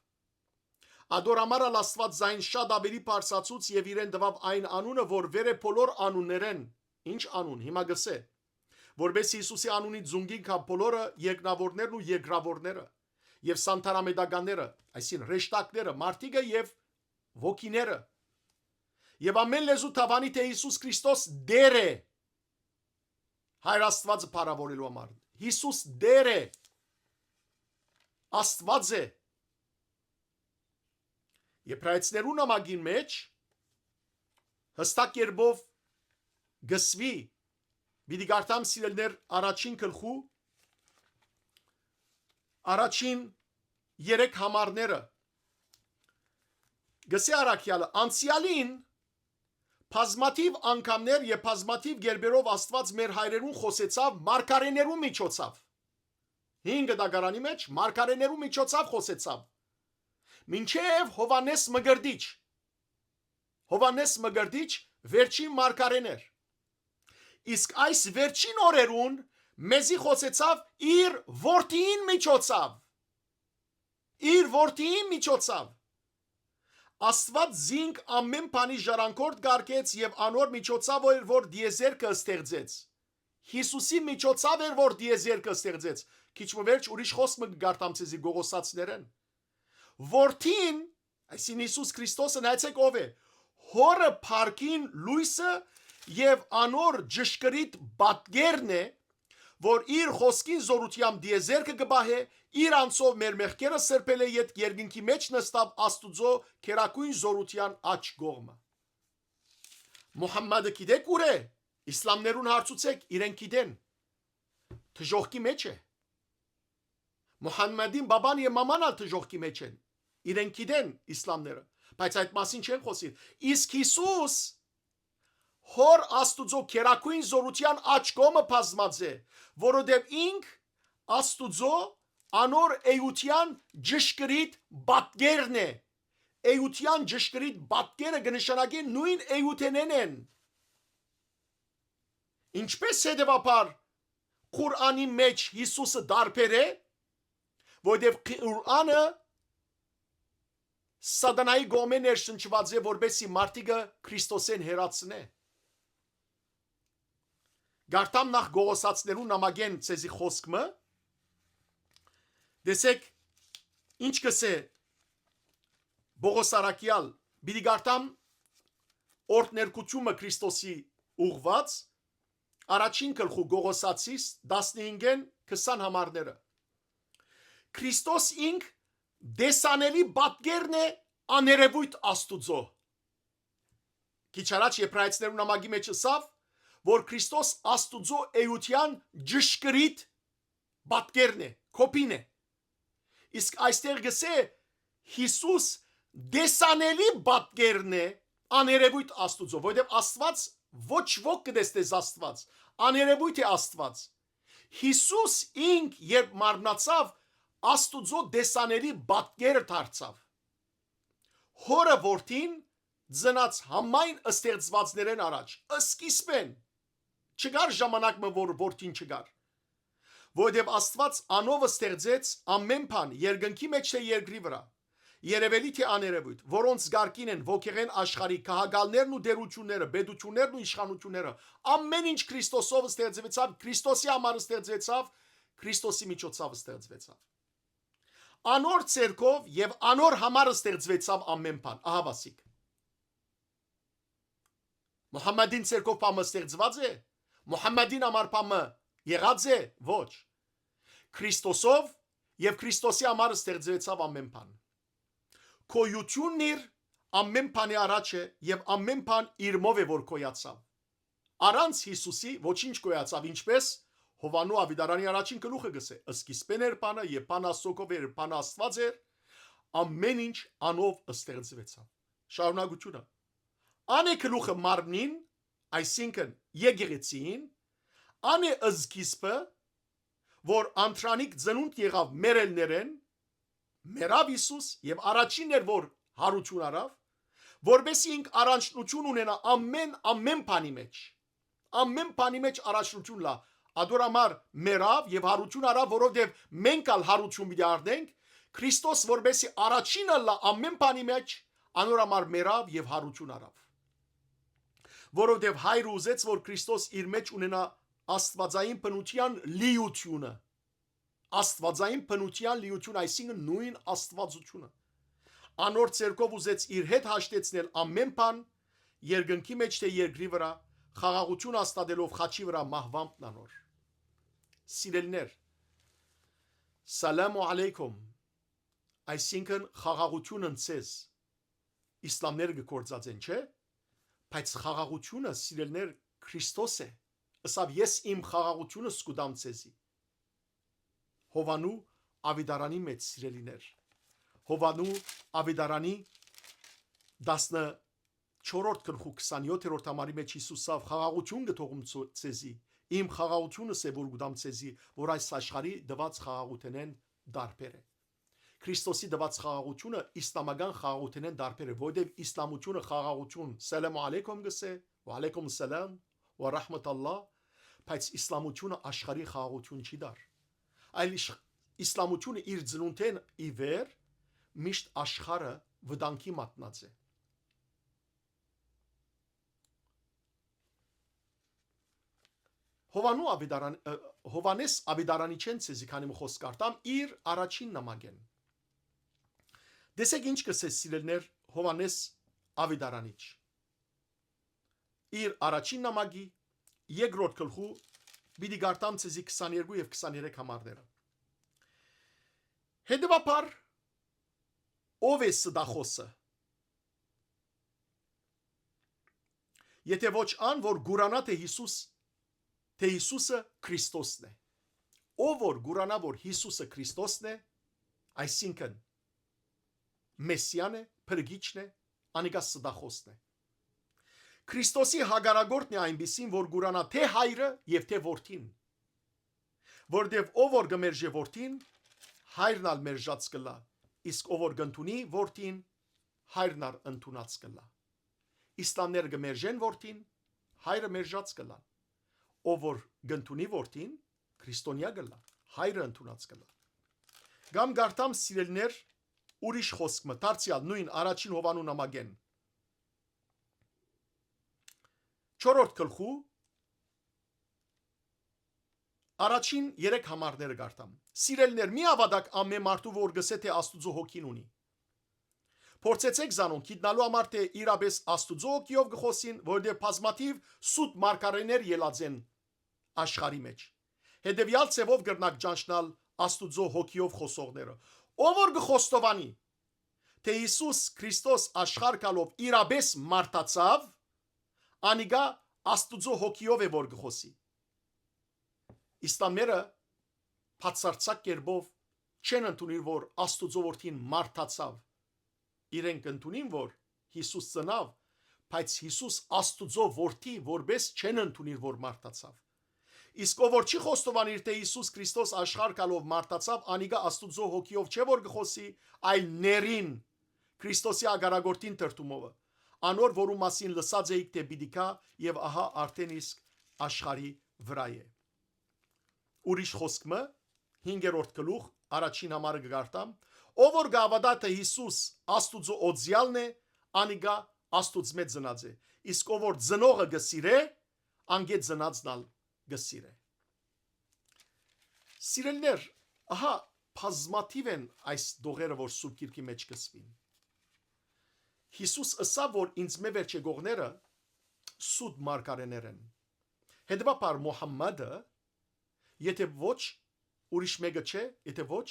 Ադորամարալ Աստված զայն շատ ավելի բարձացուց եւ իրեն տվավ այն անունը որ վեր է բոլոր անուններեն։ Ինչ անուն հիմա գսե որբես Հիսուսի անունի ձունգին կա բոլորը երկնավորներն ու երկրավորները եւ սանտարամեդականները, այսին ռեշտակները, մարտիկը եւ ոգիները եւ ամեն լեզու թավանի թե Հիսուս Քրիստոս դեր է Հայր Աստվածը փառավորելու համար։ Հիսուս դեր է, Աստված է։ Եբրայեցիներու նամակին մեջ հստակ կերպով գսվի Բիդի գարտամ սիրելներ առաջին գլխու առաջին 3 համարները գսե արաքյալը անցյալին բազմաթիվ անգամներ եւ բազմաթիվ գերբերով Աստված մեր հայրերուն խոսեցավ մարգարեներու միջոցով 5 դագարանի մեջ մարգարեներու միջոցով խոսեցավ մինչև Հովանես Մգրդիչ վերջին մարգարեներ իսկ այս վերջին օրերուն մեզի խոսեցավ իր որդին միջոցով Աստված զինք ամեն բանի ժառանգորդ գարկեց եւ անոր միջոցով որ դիեզերքը ստեղծեց Հիսուսի միջոցով որ դիեզերքը ստեղծեց քիչ մվերջ ուրիշ խոսքը գարտամցեզի գողոսացներեն որդին այսին Հիսուս Քրիստոսը նայեցեք ով է հորը փարքին լույսը եւ անոր ճշգրիտ բատգերն է որ իր խոսքին զորությամբ դիեզերքը կբահե իր անցով մեր մեղքերը սրբել է իդ երկնքի մեջ նստավ Աստուծո քերակույն զորության աչ կողմը Մուհամմադը գիտեք ուր է իսլամներուն հարցուցեք իրենք գիտեն թժողքի մեջ է Մուհամմադին բաբան եւ մաման ալ թժողքի մեջ են իրենք գիտեն իսլամները բայց այդ մասին չեն խոսի իսկ Հիսուս Հոր Աստուծո քերակույն զորության աչ կողմը բազմած է որովհետև ինք Աստուծո անոր էյության ճշգրիտ բատգերն է էյության ճշգրիտ բատգերը կնշանակի նույն էյութենեն են ինչպես հետևաբար Ղուրանի մեջ Հիսուսը դարբեր է որովհետև Ղուրանը Սատանայի գոմե ներշնչված է որբեսի մարդիկը Քրիստոսեն հերացնե Գարտամ նախ գողոսացներու նամակեն ցեզի խոսքը դեսեք ինչ կսե Բողոսարակյալ բիդի գարտամ օրդներկությունը Քրիստոսի ուղված առաջին գլխու գողոսացիս 15-ին 20 համարները Քրիստոս ինք դեսանելի բատգերն է աներևույթ Աստուծո Քիչ առաջ Եբրայեցիներու նամակի մեջ ասավ որ Քրիստոս Աստուծո էյության ճշգրիտ Պատկերն է, կոպին է։ Իսկ այստեղ գսե Հիսուս դեսանելի պատկերն է աներևույթ Աստուծո, որովհետև Աստված ոչ ոք կտեսնես Աստված, աներևույթ է Աստված։ Հիսուս ինք երբ մարմնացավ, Աստուծո դեսանելի պատկերը դարձավ։ Հորը որդին ծնած համայն ստեղծվածներեն առաջ, սկիզբեն չկար ժամանակ, որ որդին չկար։ Որովհետև Աստված անով ստեղծեց ամեն բան երկնքի մեջ թե երկրի վրա, երևելի թե աներևույթ, որոնց գարկին են ոգեղեն աշխարհի քաղաքալներն ու դերությունները, պետություններն ու իշխանությունները, ամեն ինչ Քրիստոսով ստեղծվեցավ, Քրիստոսի համար ստեղծվեցավ, Քրիստոսի միջոցով ստեղծվեցավ։ Անոր ցերկով եւ անոր համար ստեղծվեցավ ամեն բան, ահա վասիկ։ Մուհամմադին ցերկով բամը ստեղծված է, Մուհամմադին համար բամը եղած է, ոչ։ Քրիստոսով եւ Քրիստոսի համար ստեղծվեցավ ամեն բան։ Կոյությունն իր ամեն բանի առաջ է եւ ամեն բան իր մով է որ կոյացավ։ Առանց Հիսուսի ոչինչ կոյացավ, ինչպես Հովանու Ավիդարանի առաջին գլուխը գսե, սկիզբեն էր բանը եւ բան Աստծով էր, բան Աստված էր, ամեն ինչ անով ստեղծվեցավ։ Շարունակությունը։ Անը գլուխը մարմնին, այսինքն եկեղեցին, անը սկիզբը, որ անտրանիկ ծնունդ եղավ մերելներեն, մերավ Հիսուս եւ առաջինն էր որ հարություն արավ, որբեսի ինք առաջնություն ունենա ամեն բանի մեջ։ Ամեն բանի մեջ առաջնություն լա, ադորամար մերավ եւ հարություն արավ, որովհետեւ մենք ալ հարություն պիտի առնենք, Քրիստոս որբեսի առաջինը լա ամեն բանի մեջ, անորամար մերավ եւ հարություն արավ։ Որովհետեւ հայրը ուզեց, որ Քրիստոս իր մեջ ունենա աստվածային բնության լիությունը։ Աստվածային բնության լիություն, այսինքն նույն աստվածությունը։ Անոր ցերկով ուզեց իր հետ հաշտեցնել ամեն բան, երկնքի մեջ թե երկրի վրա, խաղաղություն աստատելով խաչի վրա մահվամբն անոր։ Սիրելիներ, սալամու ալեյքում, այսինքն խաղաղությունն ցեզ, իսլամները գործածեն, չէ՞, բայց խաղաղությունը, սիրելիներ, Քրիստոս է։ Ասավ ես իմ խաղաղությունը սկուդամ ցեզի։ Հովանու Ավիդարանի մեջ, սիրելիներ, Հովանու Ավիդարանի 14-րդ գլխու 27-րդ համարի մեջ Հիսուսով խաղաղություն գտողում ցեզի, իմ խաղաղությունս է որ գուտամ ցեզի, որ այս աշխարհի դված խաղաղութենեն դարբեր է։ Քրիստոսի դված խաղաղությունը իսլամական խաղաղութենեն դարբեր է, որովհետև իսլամությունը խաղաղություն, սալամու ալեյքում գսե, ու ալեյքում սալամ, ու ռահմաթալլահ, բայց իսլամությունը աշխարհի խաղաղություն չի դար։ Այլ իսլամությունը իր ծնունդեն ի վեր միշտ աշխարհը վտանգի մատնած է։ Հովանես Ավիդարանի չենցեզի քանի խոսք կարտամ իր առաջին նամակեն։ Դեսեք ինչ կսե սիրելներ Հովանես Ավիդարանիչ։ Իր առաջին նամակի երկրորդ գլխու պիտի գարտամ ցեզի 22 եւ 23 համարները։ Հետևաբար ով է սդախոսը։ Եթե ոչ ան որ գուրանա թե Հիսուսը Քրիստոսն է։ Ով որ գուրանա որ Հիսուսը Քրիստոսն է, այսինքն Մեսիան է, փրկիչն է, անիկա սդախոսն է։ Քրիստոսի հագարագործն է այնպիսին, որ գուրանա թե հայրը եւ թե որդին։ Որտեւ ով որ գմերժե որդին, հայրն ալ մերժած կլա, իսկ ով որ գնդունի որդին, հայրն ալ ընդունած կլա։ Իսլամները գմերժեն որդին, հայրը մերժած կլա։ Ով որ գնդունի որդին, քրիստոնյա կլա, հայրը ընդունած կլա։ Գամ գարտամ սիրելներ ուրիշ խոսքը, դարձյալ նույն առաջին Հովանու նամակեն 4-րդ գլխու առաջին 3 համարները գարտամ։ Սիրելներ, մի ավադակ ամեն մարդու որ գսե թե Աստուծո հոգին ունի։ Փորձեցեք զանոն գիտնալու համար թե իրապես Աստուծո հոգիով գխոսին, որովհետև բազմաթիվ սուտ մարգարեներ ելած են աշխարհի մեջ։ Հետևյալ ցևով գրնակ ճանչնալ Աստուծո հոգիով խոսողները։ Ով որ գխոստովանի թե Հիսուս Քրիստոս աշխարհ գալով իրապես մարտացավ, անիգա Աստուծո հոգիով է որ գխոսի։ Իսլամները բացարձակ կերպով չեն ընդունի, որ Աստուծո որդին մարդացավ։ Իրենք ընդունին, որ Հիսուս ծնավ, բայց Հիսուս Աստուծո որդի որպես չեն ընդունի, որ մարդացավ։ Իսկ ով որ չի խոստովանիր, թե Հիսուս Քրիստոս աշխարհ գալով մարդացավ, անիգա Աստուծո հոգիով չէ որ գխոսի, այլ ներին Քրիստոսի ագարագորտին տրտումովը, անոր որու մասին լսած էիք թե պիտի գա եւ ահա արդեն իսկ աշխարհի վրա է։ Ուրիշ խոսքը 5-րդ գլուխ առաջին համարը գարտամ, ով որ գավադա թե Հիսուս Աստուծո օձյալն է, անիգա Աստուծմե ծնած է, իսկ ով որ ծնողը գսիրե, անգե ծնածնալ գսիրե։ Սիրելիներ, ահա բազմաթիվ են այս դողերը, որ Սուրբ Գիրքի մեջ կսվին։ Հիսուս ըսավ, որ ինձ մե վերջե գողները սուտ մարգարեներ են։ Հետևաբար Մուհամմադը, եթե ոչ ուրիշ մեկը չէ, եթե ոչ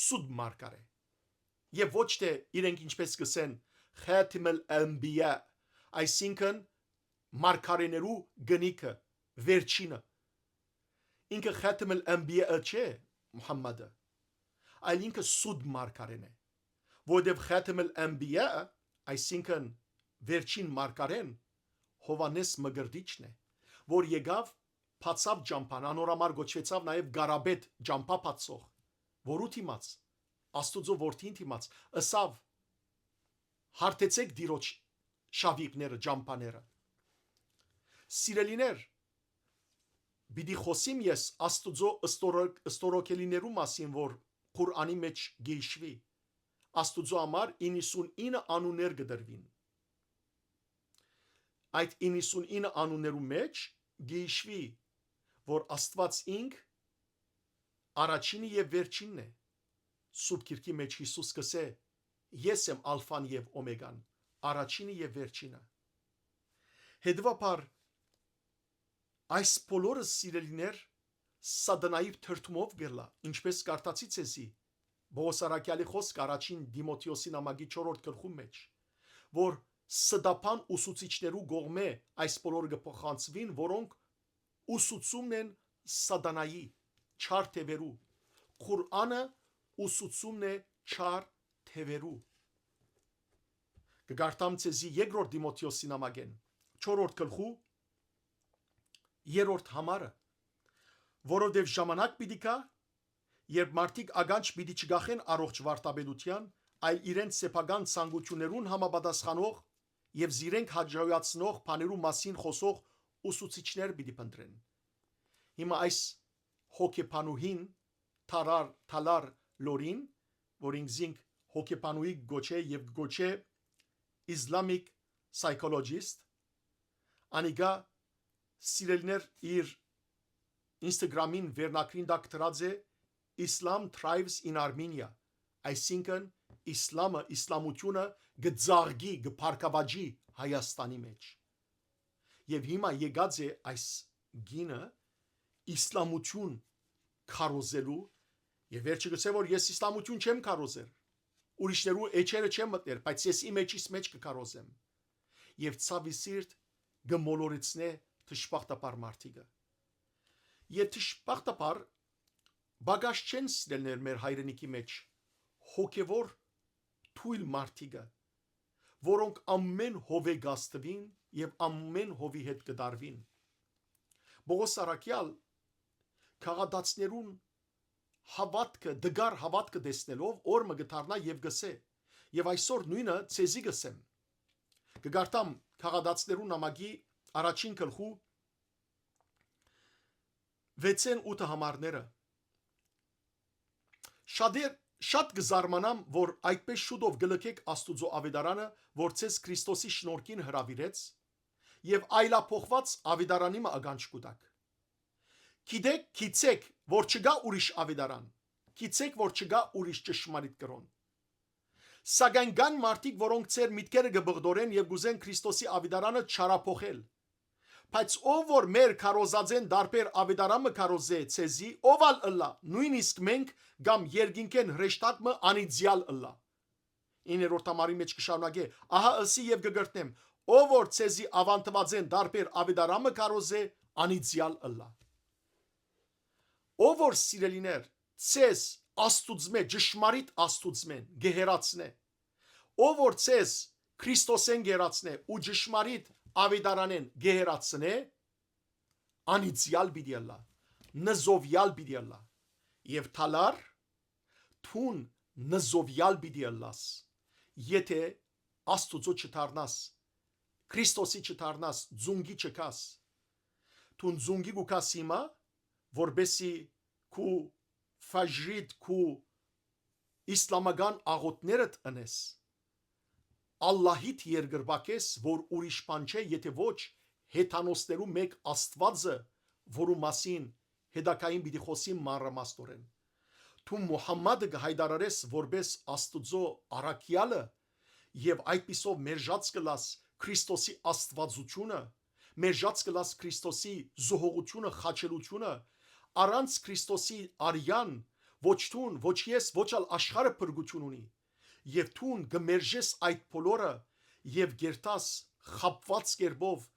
սուտ մարգար է։ Եվ ոչ թե իրենք ինչպես կսեն Խաթիմել Անբիա, այսինքն մարգարեներու գնիկը, վերջինը։ Ինքը Խաթիմել Անբիա չէ Մուհամմադը, այլ ինքը սուտ մարգարեն է։ Որովհետև Խաթիմել Անբիա, այսինքն վերջին մարգարեն Հովանես Մգրդիչն է, որ եկավ փացավ ջամփան, անորամար գոչվեցավ նաև Գարաբետ ջամփա փացող, որու թիմաց Աստուծո որդին թիմաց ըսավ հարթեցեք դիրոջ շավիկները ջամփաները։ Սիրելիներ, բիդի խոսիմ ես Աստուծո ստորոքելիներու մասին, որ Ղուրանի մեջ գեշվի։ Աստուծո համար 99 անուններ գդրվին։ Այդ 99 անուններու մեջ գեշվի, որ Աստված ինք առաջինը եւ վերջինն է։ Սուրբ Գիրքի մեջ Հիսուս կսե. Ես եմ ալֆան եւ օմեգան, առաջինը եւ վերջինը։ Հետևաբար այս բոլորը սիրելիներ սատանայի թրթումով գելա, ինչպես կարտացի ցեզի Պողոս առաքյալի խոսք առաջին Դիմոթեոսի նամակի 4-րդ գլխում մեջ, որ սդապան ուսուցիչներու գողմե այս բոլորը կփոխանցվին, որոնք ուսուցումն են սատանայի չար թևերու։ Ղուրանը ուսուցումն է չար թևերու։ Կգարտամ ցեզի 2-րդ Դիմոթեոսի նամակեն 4-րդ գլխու 3-րդ համարը, որովհետև ժամանակ պիտի գա, երբ մարդիկ ականջ պիտի չգախեն առողջ վարդապետության, այլ իրենց սեփական ցանկություններուն համապատասխանող եւ զիրենք հաջողացնող բաներու մասին խոսող ուսուցիչներ պիտի փնտրեն։ Հիմա այս հոգեբանուհին Թալար Լորին, որ ինքզինք հոգեբանուի գոչե եւ գոչե Islamic psychologist, անիգա սիրելներ իր Instagram-ին վերնակրին դակ դրած է Islam thrives in Armenia, այսինքն իսլամը, իսլամությունը գծաղգի, գփարկավաճի Հայաստանի մեջ։ Եվ հիմա եկած է այս գինը իսլամություն քարոզելու, եւ վերջը գսե որ ես իսլամություն չեմ քարոզեր, ուրիշներու էջերը չեմ մտներ, բայց ես իմ էջից մեջ կքարոզեմ։ Եվ ցավի սիրտ գմոլորեցնե թշպախտապար մարդիկը։ Եվ թշպախտապար բագաշ չեն սիրելներ մեր հայրենիքի մեջ հոգևոր թույլ մարդիկը, որոնք ամեն հովե գաստվին եւ ամեն հովի հետ կդարվին։ Պողոս առաքյալ քաղաքացիներուն հավատքը, դգար հավատքը տեսնելով օրը գտարնա եւ գսե, եւ այսօր նույնը ցեզի գսեմ։ Կգարտամ քաղաքացիներուն նամակի առաջին գլխու 6-8 համարները։ Շատ գզարմանամ, որ այդպես շուտով գլկեք Աստուծո ավետարանը, որ ցես Քրիստոսի շնորհքին հրավիրեց եւ այլափոխված ավետարանի մը ականջ կուտակ։ Գիտեք, գիտեք, որ չկա ուրիշ ավետարան, գիտեք, որ չկա ուրիշ ճշմարիտ կրոն։ Սակայն կան մարդիկ, որոնք ցեր միտքերը կբղդորեն եւ գուզեն Քրիստոսի ավետարանը չարափոխել։ Բայց ով որ մեր քարոզածեն դարբեր ավետարանը քարոզե ցեզի, ով ալ ըլլա, նույնիսկ մենք կամ երկինքեն հրեշտակը անիդյալ ըլլա։ 9-րդ համարի մեջ կշարունակե, ահա ըսի եւ կգրտնեմ, ով որ ցեզի ավանտվածեն դարբեր ավետարանը քարոզե, անիդյալ ըլլա։ Ով որ սիրելիներ ցես աստուծմե ճշմարիտ աստուծմեն գեհերացնե ով որ ցես Քրիստոսեն գերացնե ու ճշմարիտ ավետարանեն գեհերացնե անիծյալ բիդիալա նզովյալ բիդիալա եւ թալար թուն նզովյալ բիդիալաս եթե աստուծո չդառնաս Քրիստոսի չդառնաս ձունգի չկաս թուն ձունգի գուկաս հիմա որբեսի քու ֆաջրիտ քու իսլամական աղոթներդ ընես Ալլահիդ երգրբակես որ ուրիշ բան չէ եթե ոչ հեթանոսներու մեկ աստվածը որու մասին հետակային պիտի խոսի մանրամասնորեն թու Մուհամմադը գահայդարարես որբես աստուծո արաքյալը եւ այդպիսով մերժած կլաս Քրիստոսի աստվածությունը մերժած կլաս Քրիստոսի զոհողությունը խաչելությունը առանց Քրիստոսի արյան ոչ թուն ոչ ես ոչ ալ աշխարհը փրկություն ունի եւ թուն գմերժես այդ բոլորը եւ գերտաս խապված կերպով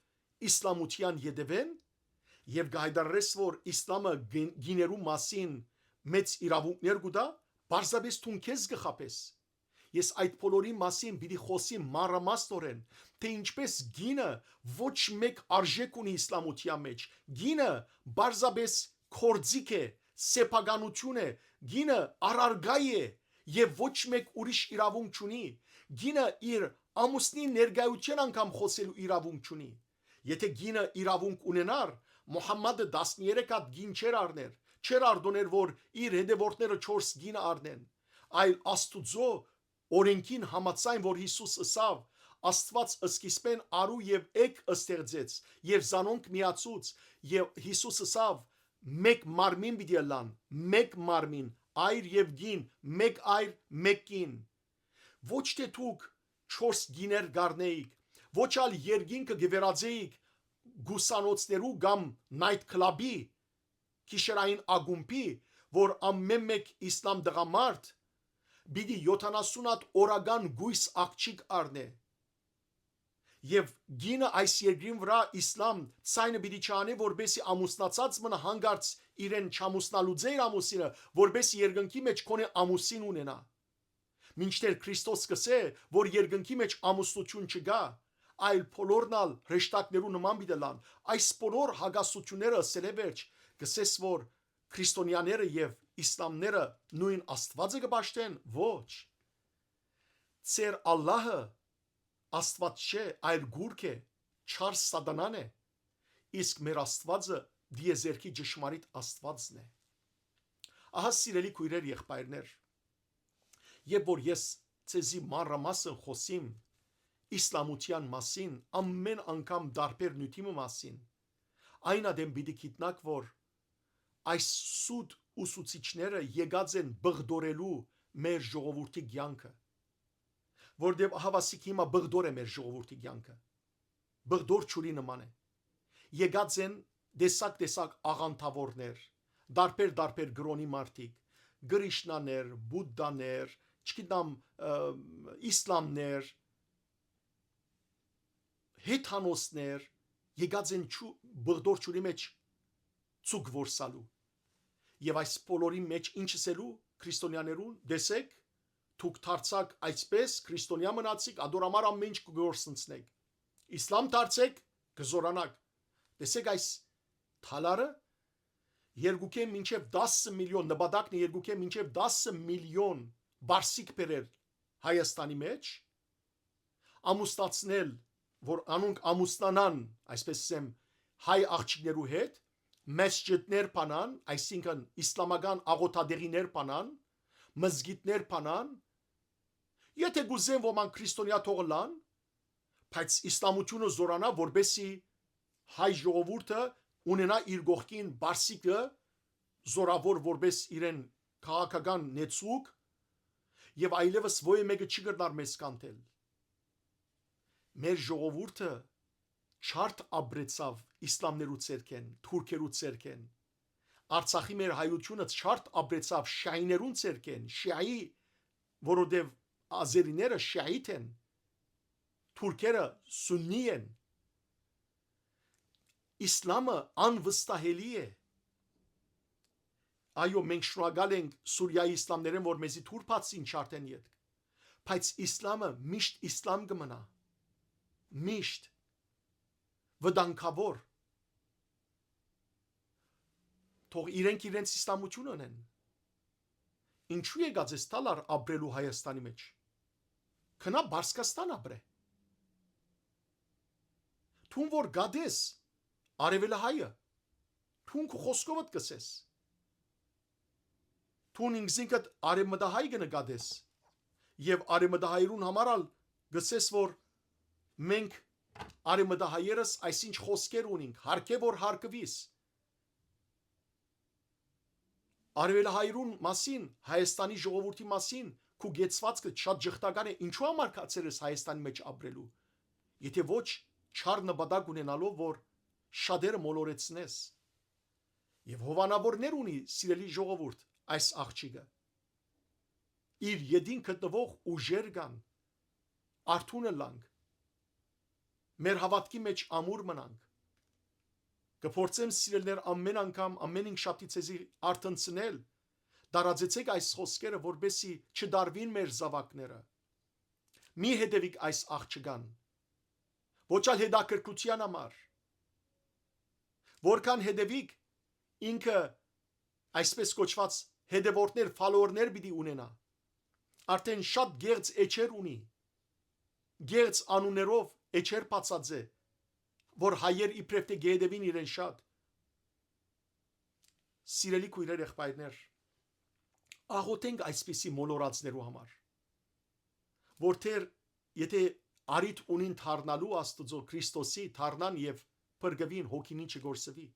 իսլամության յետևեն եւ գահդարես որ իսլամը գիներու մասին մեծ իրավունքներ գուտա բարձաբես թուն քեզ գխապես ես այդ բոլորի մասին պիտի խոսի մանրամասնորեն թե ինչպես գինը ոչ մեկ արժեք ունի իսլամության մեջ գինը բարձաբես կորձիկ է սեփականություն է գինը արարգայ է եւ ոչ մեկ ուրիշ իրավունք չունի գինը իր ամուսնի ներկայության անգամ խոսելու իրավունք չունի եթե գինը իրավունք ունենար Մուհամմադը 13 հատ գին չեր առներ չեր արդոներ որ իր հետևորդները 4 գին առնեն այլ աստուծո օրենքին համաձայն որ Հիսուս ըսավ Աստված սկիզբեն արու եւ էկ ստեղծեց եւ զանոնք միացուց եւ Հիսուս ըսավ մեկ մարմին պիտի լան մեկ մարմին այր եւ գին մեկ այր մեկ գին ոչ թե դուք 4 գիներ գարնեիք ոչ ալ երկինքը գվերածեիք գուսանոցներու կամ նայթ քլաբի քիշերային ագումբի որ ամեն մեկ իսլամ դղամարդ բիդի 70 հատ օրական գույս աղջիկ առնե եւ գինը այս երկրին վրա իսլամ ցայնը բիդի չանի որբեսի ամուսնացած մնա հանգարց իրեն չամուսնալու ձեր ամուսինը որբեսի երկնքի մեջ կոնե ամուսին ունենա մինչդեռ Քրիստոս կսե որ երկնքի մեջ ամուսնություն չկա այլ բոլորնալ հրեշտակներու նման բիդելան այս բոլոր հագասությունները ասել է վերջ կսես որ քրիստոնյաները եւ իսլամները նույն աստվածը կբաշտեն ոչ ծեր Ալլահը աստված չէ այլ գուրք է չար սատանան է իսկ մեր աստվածը դիեզերքի ճշմարիտ աստվածն է ահա սիրելի քույրեր եղբայրներ երբ որ ես ցեզի մանրամասն խոսիմ իսլամության մասին ամեն անգամ դարբեր նյութի մասին այն ադեմ պիտի գիտնաք որ այս սուտ ուսուցիչները եկած են բղդորելու մեր ժողովրդի կյանքը որտեղ հավասիկ հիմա բղդոր է մեր ժողովրդի կյանքը բղդոր ճուրի նման է եկած են տեսակ աղանթավորներ դարբեր գրոնի մարդիկ գրիշնաներ բուդդաներ չգիտեմ իսլամներ հեթանոսներ եկած են բղդոր ճուրի մեջ ցուկ որսալու եւ այս բոլորի մեջ ինչ ասելու քրիստոնյաներուն դեսեք դուք դարձակ այսպես քրիստոնյա մնացիք ադորամար ամեն ինչ կգործնցնեք իսլամ դարձեք կզորանաք դեսեք այս թալարը երկուքե մինչև 10 միլիոն նպատակն է երկուքե մինչև 10 միլիոն բարսիկ բերել Հայաստանի մեջ ամուսնացնել որ անոնք ամուսնանան այսպես ասեմ հայ աղջիկներու հետ məsջիդներ բանան այսինքն իսլամական աղոթադեղիներ բանան մզգիթներ բանան եթե գուզեն ոման քրիստոնյա թողլան բայց իսլամությունը զորանա որբեսի հայ ժողովուրդը ունենա իր գողքին բարսիկը զորավոր որբես իրեն քաղաքական նեցուկ եւ այլևս ոյ մեկը չի գտնար մեզ կանտել մեր ժողովուրդը չարտ ապրեցավ իսլամներու ցերքեն թուրքերու ցերքեն Արցախի մեր հայությունը չարտ ապրեցավ շայիներուն ցերքեն շիայի որովհետև ազերիները շիայիտ են թուրքերը սուննի են իսլամը անվստահելի է այո, մենք շնորհակալ ենք Սուրիայի իսլամներեն, որ մեզի թուր բացին չարթեն յետ, բայց իսլամը միշտ իսլամ կմնա, միշտ վտանգավոր, թող իրենց իսլամություն ունեն, ինչու եկած ես տալար ապրելու Հայաստանի մեջ, քնա Բարսկաստան ապրե, թուն որ գադես արևելահայը, թուն քո խոսքովդ կսես, թուն ինքզինքդ արևմտահայ կնկատես, եւ արևմտահայերուն համարալ գսես որ մենք արևմտահայերս այսինչ խոսքեր ունենք, հարկե որ հարկվիս, արևելահայերուն մասին, Հայաստանի ժողովրդի մասին, քու գեցվածքը շատ ջղթական է, ինչու համար կացել ես Հայաստանի մեջ ապրելու, եթե ոչ չար նպատակ ունենալով, որ շատերը մոլորեցնես, եւ հովանավորներ ունի սիրելի ժողովուրդ այս աղջիկը, իր յետին գտնվող ուժեր կան, արթուն լանք, մեր հավատքի մեջ ամուր մնանք, կփորձեմ սիրելներ ամեն անգամ, ամեն ինքշաբթի ցեզի արթնցնել, դարաձեցեք այս խոսքերը, որբեսի չդարվին մեր զավակները, մի հետևիկ այս աղջկան, ոչ այլ հետաքրքրության համար, որքան հետևիկ ինքը այսպես կոչված հետևորդներ, ֆալոորներ պիտի ունենա, արդեն շատ գեղձ էջեր ունի, գեղձ անուններով էջեր բացած է, որ հայեր իբրև թե գեհդևին իրեն շատ, սիրելի քույրեր եղբայրներ, աղոթենք այսպիսի մոլորածներու համար, որթեր եթե արիթ ունին թարնալու Աստծո Քրիստոսի թարնան եւ փրկվին հոգին չգործվի,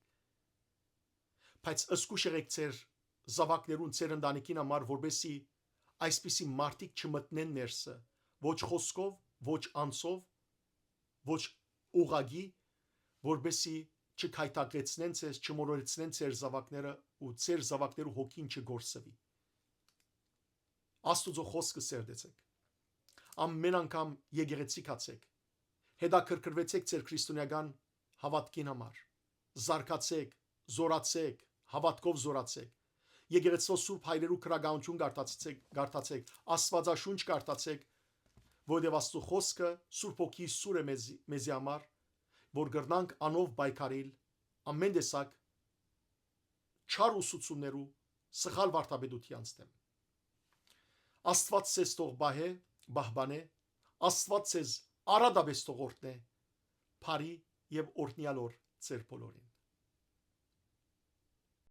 բայց ըսկուշ եղեք ձեր զավակներուն ձեր ընտանիքին համար, որբեսի այսպիսի մարդիկ չմտնեն ներսը, ոչ խոսքով, ոչ անցով, ոչ ուղագի, որբեսի չքայթակեցնեն ձեզ, չմոլորեցնեն ձեր զավակները ու ձեր զավակներու հոգին չգործվի։ Աստուծո խոսքը սերդեցեք, ամեն անգամ եկեղեցի կացեք, հետաքրքրվեցեք ձեր քրիստոնեական հավատքին համար, զարգացեք, զորացեք, հավատքով զորացեք, եկեղեցու սուրբ հայրերու քրագանություն գարտացեք, Աստվածաշունչ գարտացեք, որովհետև Աստծո խոսքը Սուրբ Հոգի սուր է մեզի համար, որ գրնանք անով բայկարիլ ամեն տեսակ չար ուսուցումներու սխալ վարդապետությանց դեմ։ Աստված ցեզ թող բահբանե, Աստված ցեզ արադաբես թող օրհնե, բարի եւ օրհնյալ օր ձեր բոլորին։